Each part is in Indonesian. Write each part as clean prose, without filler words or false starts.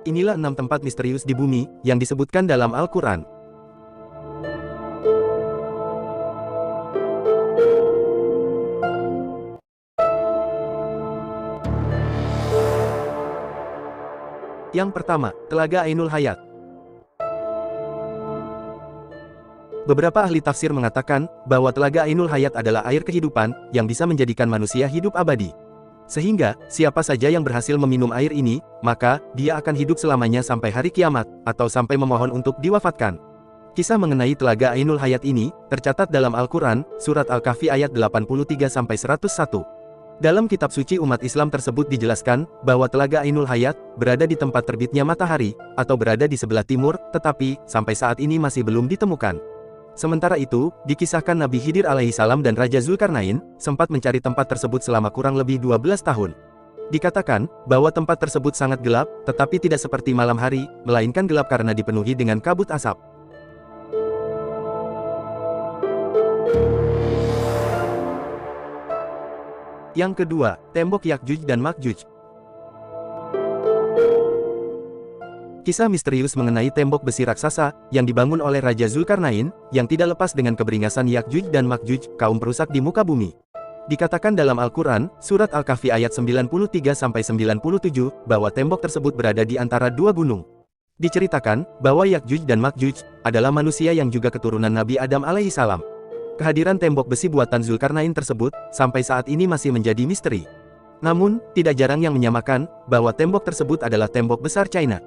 Inilah 6 tempat misterius di bumi yang disebutkan dalam Al-Quran. Yang pertama, Telaga Ainul Hayat. Beberapa ahli tafsir mengatakan bahwa Telaga Ainul Hayat adalah air kehidupan yang bisa menjadikan manusia hidup abadi. Sehingga, siapa saja yang berhasil meminum air ini, maka dia akan hidup selamanya sampai hari kiamat, atau sampai memohon untuk diwafatkan. Kisah mengenai Telaga Ainul Hayat ini tercatat dalam Al-Quran, Surat Al-Kahfi ayat 83-101. Dalam kitab suci umat Islam tersebut dijelaskan bahwa Telaga Ainul Hayat berada di tempat terbitnya matahari, atau berada di sebelah timur, tetapi sampai saat ini masih belum ditemukan. Sementara itu, dikisahkan Nabi Khidir alaihissalam dan Raja Zulkarnain sempat mencari tempat tersebut selama kurang lebih 12 tahun. Dikatakan bahwa tempat tersebut sangat gelap, tetapi tidak seperti malam hari, melainkan gelap karena dipenuhi dengan kabut asap. Yang kedua, Tembok Yakjuj dan Makjuj. Kisah misterius mengenai tembok besi raksasa yang dibangun oleh Raja Zulkarnain, yang tidak lepas dengan keberingasan Yakjuj dan Makjuj, kaum perusak di muka bumi. Dikatakan dalam Al-Quran, Surat Al-Kahfi ayat 93-97, bahwa tembok tersebut berada di antara dua gunung. Diceritakan bahwa Yakjuj dan Makjuj adalah manusia yang juga keturunan Nabi Adam alaihissalam. Kehadiran tembok besi buatan Zulkarnain tersebut sampai saat ini masih menjadi misteri. Namun, tidak jarang yang menyamakan bahwa tembok tersebut adalah tembok besar China.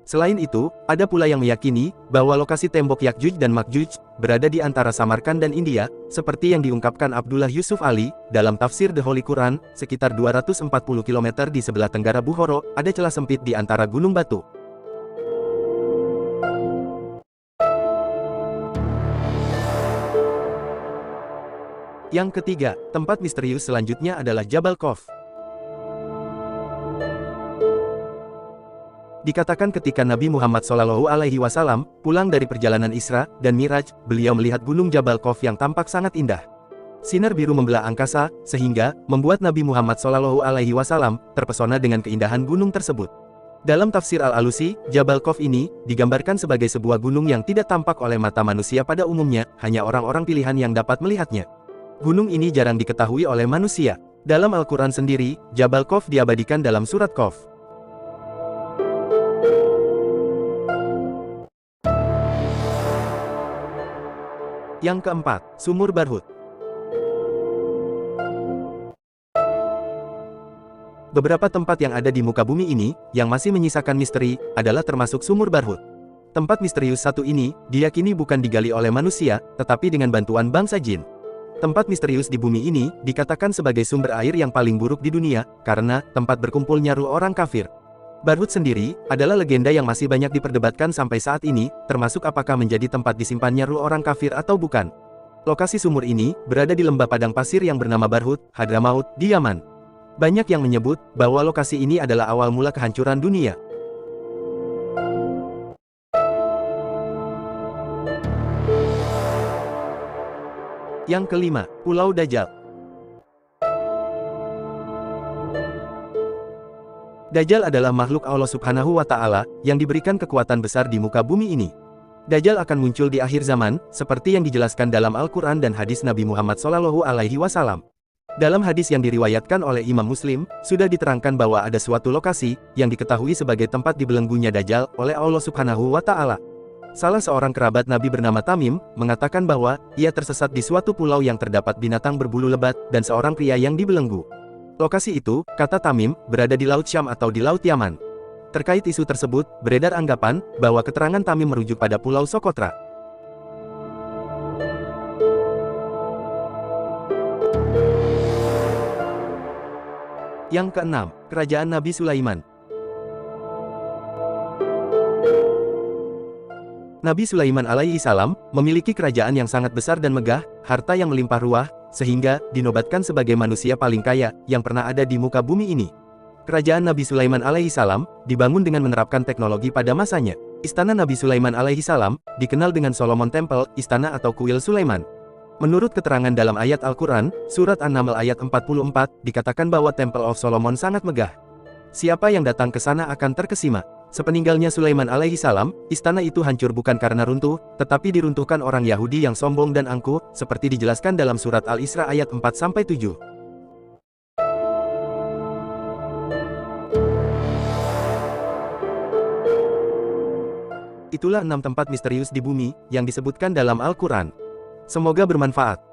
Selain itu, ada pula yang meyakini bahwa lokasi tembok Yakjuj dan Makjuj berada di antara Samarkand dan India, seperti yang diungkapkan Abdullah Yusuf Ali dalam tafsir The Holy Quran, sekitar 240 km di sebelah tenggara Bukhara, ada celah sempit di antara gunung batu. Yang ketiga, tempat misterius selanjutnya adalah Jabal Khawf. Dikatakan ketika Nabi Muhammad SAW pulang dari perjalanan Isra dan Miraj, beliau melihat gunung Jabal Khawf yang tampak sangat indah. Sinar biru membelah angkasa, sehingga membuat Nabi Muhammad SAW terpesona dengan keindahan gunung tersebut. Dalam tafsir Al-Alusi, Jabal Khawf ini digambarkan sebagai sebuah gunung yang tidak tampak oleh mata manusia pada umumnya, hanya orang-orang pilihan yang dapat melihatnya. Gunung ini jarang diketahui oleh manusia. Dalam Al-Quran sendiri, Jabal Khawf diabadikan dalam surat Khawf. Yang keempat, Sumur Barhut. Beberapa tempat yang ada di muka bumi ini, yang masih menyisakan misteri, adalah termasuk Sumur Barhut. Tempat misterius satu ini, diyakini bukan digali oleh manusia, tetapi dengan bantuan bangsa jin. Tempat misterius di bumi ini dikatakan sebagai sumber air yang paling buruk di dunia, karena tempat berkumpulnya ruh orang kafir. Barhut sendiri adalah legenda yang masih banyak diperdebatkan sampai saat ini, termasuk apakah menjadi tempat disimpannya ruh orang kafir atau bukan. Lokasi sumur ini berada di lembah padang pasir yang bernama Barhut, Hadramaut, di Yaman. Banyak yang menyebut bahwa lokasi ini adalah awal mula kehancuran dunia. Yang kelima, Pulau Dajjal. Dajjal adalah makhluk Allah Subhanahu wa Ta'ala yang diberikan kekuatan besar di muka bumi ini. Dajjal akan muncul di akhir zaman, seperti yang dijelaskan dalam Al-Quran dan hadis Nabi Muhammad SAW. Dalam hadis yang diriwayatkan oleh Imam Muslim, sudah diterangkan bahwa ada suatu lokasi yang diketahui sebagai tempat dibelenggunya Dajjal oleh Allah Subhanahu wa Ta'ala. Salah seorang kerabat Nabi bernama Tamim mengatakan bahwa ia tersesat di suatu pulau yang terdapat binatang berbulu lebat dan seorang pria yang dibelenggu. Lokasi itu, kata Tamim, berada di Laut Syam atau di Laut Yaman. Terkait isu tersebut, beredar anggapan bahwa keterangan Tamim merujuk pada Pulau Sokotra. Yang keenam, Kerajaan Nabi Sulaiman. Nabi Sulaiman alaihissalam memiliki kerajaan yang sangat besar dan megah, harta yang melimpah ruah, sehingga dinobatkan sebagai manusia paling kaya yang pernah ada di muka bumi ini. Kerajaan Nabi Sulaiman alaihissalam dibangun dengan menerapkan teknologi pada masanya. Istana Nabi Sulaiman alaihissalam dikenal dengan Solomon Temple, istana atau kuil Sulaiman. Menurut keterangan dalam ayat Al-Quran, Surat An-Naml ayat 44, dikatakan bahwa Temple of Solomon sangat megah. Siapa yang datang ke sana akan terkesima. Sepeninggalnya Sulaiman alaihi salam, istana itu hancur bukan karena runtuh, tetapi diruntuhkan orang Yahudi yang sombong dan angkuh, seperti dijelaskan dalam surat Al-Isra ayat 4-7. Itulah 6 tempat misterius di bumi, yang disebutkan dalam Al-Quran. Semoga bermanfaat.